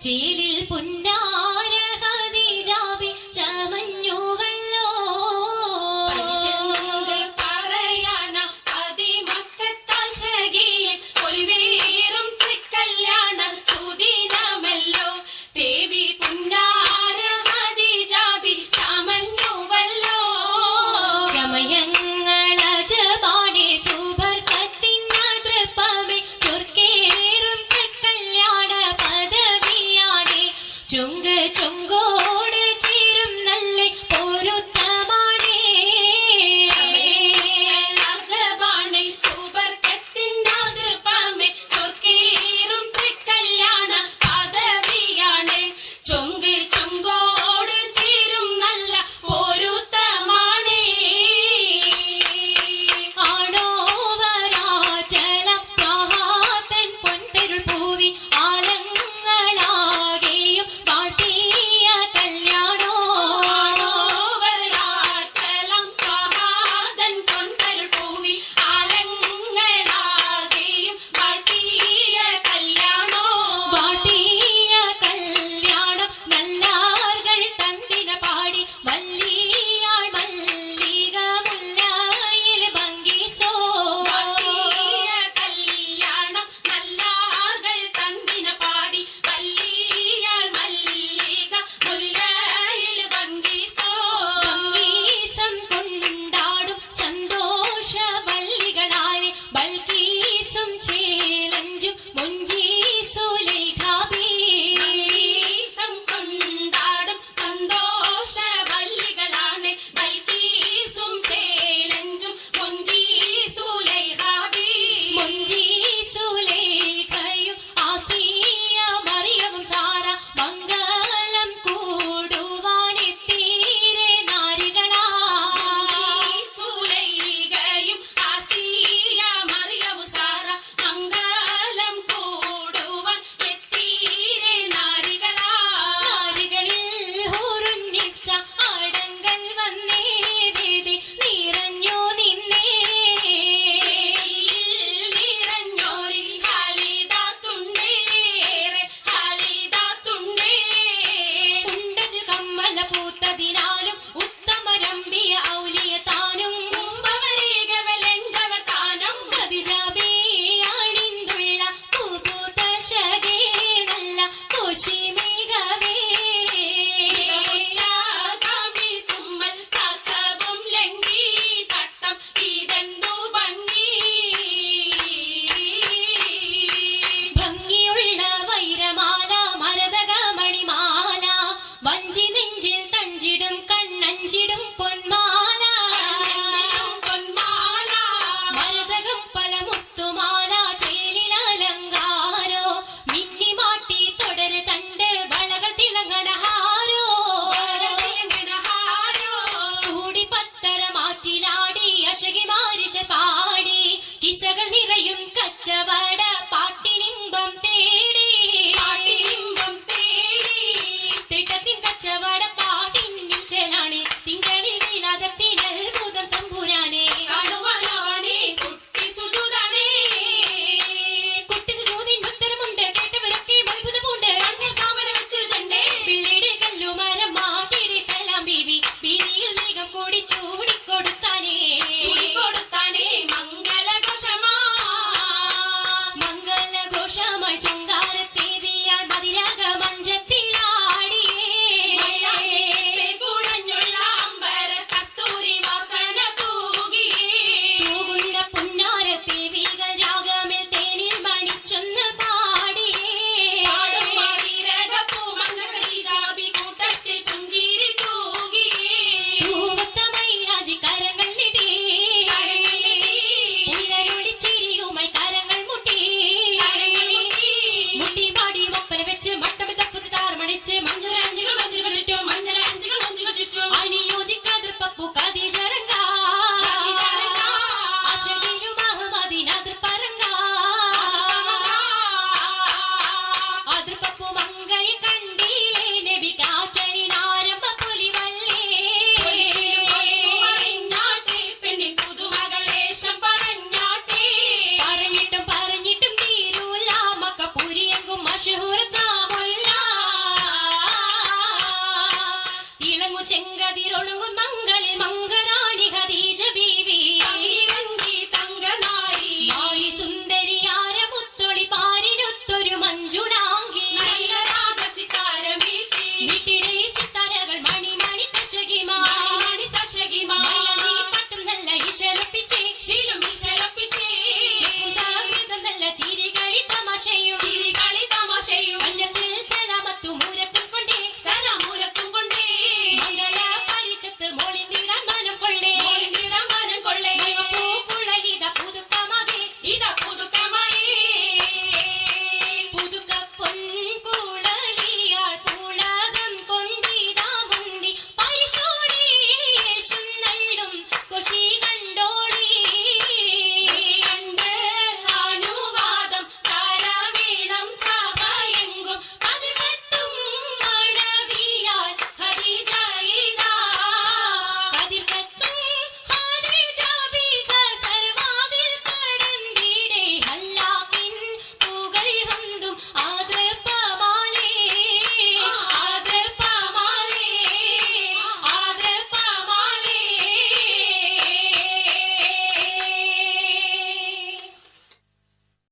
ചേലിൽ പുന്നാര ഖദീജാബി ചമഞ്ഞുവല്ലോ. പറയാന അതിമക്കത്തശകിയിൽ ഒലിവേറും തൃക്കല്യാണ സുദിനമല്ലോ. ദേവി പുന്നാര ഖദീജാബി ചമഞ്ഞുവല്ലോ. ചമയങ്ങളജബാടെ സുബർക്കത്തിൻ തൃപ്പമേ ചൊർക്കേറും തൃക്കല്യാണ പദവിയാടെ. ചൊങ്ക് ചൊങ്കോട് ചേരും നല്ല പൊരുത്തമാണേ. രാജബാണെ സുബർക്കത്തിന്റെ തൃപ്പമേ ചൊർക്കേറും തൃക്കല്യാണ പദവിയാണ്. ചൊങ്ക് ചൊങ്കോട് ചേരും നല്ല പൊരുത്തമാണേ. ആണോവരാറ്റലം ത്വഹാതൻ പൊൻതരുൾ പൂവി ആലങ്ങളാകെയും വാഴ്ത്തിയ കല്യാണോ. ആണോവരാറ്റലം ത്വഹാതൻ പൊൻതരുൾ പൂവി ആലങ്ങളാകെയും വാഴ്ത്തിയ കല്യാണോ. വാഴ്ത്തിയ കല്യാണം നല്ലാർകൾ തന്തിന പാടി വല്ലിയാൾ മല്ലിക മുല്ലയിൽ ഭംഗിസോ. വാഴ്ത്തിയ കല്യാണം നല്ലാർകൾ തന്തിന പാടി വല്ലിയാൾ മല്ലിക മുല്ലയിൽ ഭംഗിസോ. ഭംഗീസം കൊണ്ടാടും സന്തോഷ വല്ലികളാലെ ബൽക്കീസും ചേലഞ്ചും മുഞ്ചീസുലൈഖാബി. ഭംഗീസം കൊണ്ടാടും സന്തോഷ വല്ലികളാണ് ബൽക്കീസും ചേലഞ്ചും മുഞ്ചീസുലൈഖാബി. മുഞ്ചീസുലൈഖയും ആസിയ മറിയവും സാറ മംഗലം കൂടുവാനെത്തീരെ നാരികളാ. സുലൈഖയും ആസിയ മറിയവും സാറ മംഗലം കൂടുവാൻ എത്തീരെ നാരികളാ. നാരികളിൽ ഹൂറുന്നിസ്സ ആടങ്ങൾ വന്നേ വേദി നിറഞ്ഞു നിന്നേ. നിറഞ്ഞോരി ഹാലിദാത്തുണ്ടേറെ ഹാലിദാത്തുണ്ടേ. ഉണ്ടതിൽ കമ്മല പൂത്തതിനാലും ഉത്തമരമ്പിയ ഔലിയ താനും മുമ്പവരേകവലെങ്കവതാനം ഖദീജാബിയാണിന്തുള്ള പൂപൂത്ത ശകേ നല്ല കോശിമികവേ. സുമ്മൽ കസബും ലംഘി തട്ടം ഇതെന്തു ഭംഗി. ഭംഗിയുള്ള വൈരമാല മരതക മണിമാല വഞ്ചി നെഞ്ചിൽ തഞ്ചിടും കണ്ണഞ്ചിടും പൊന്മാല. കണ്ണെഞ്ചിടും പൊന്മാല മരതകം പല മുത്തുമാല ചേലിൽ അലങ്കാരോ മിന്നിമാട്ടി തുടര് തണ്ട് വളകൾ തിളങ്ങണഹാരോ. വരതിലങ്ങണഹാരോ. കൂടി പത്തര മാറ്റിലാടി അശകി മാരിശ പാടി കിസകൾ നിറയും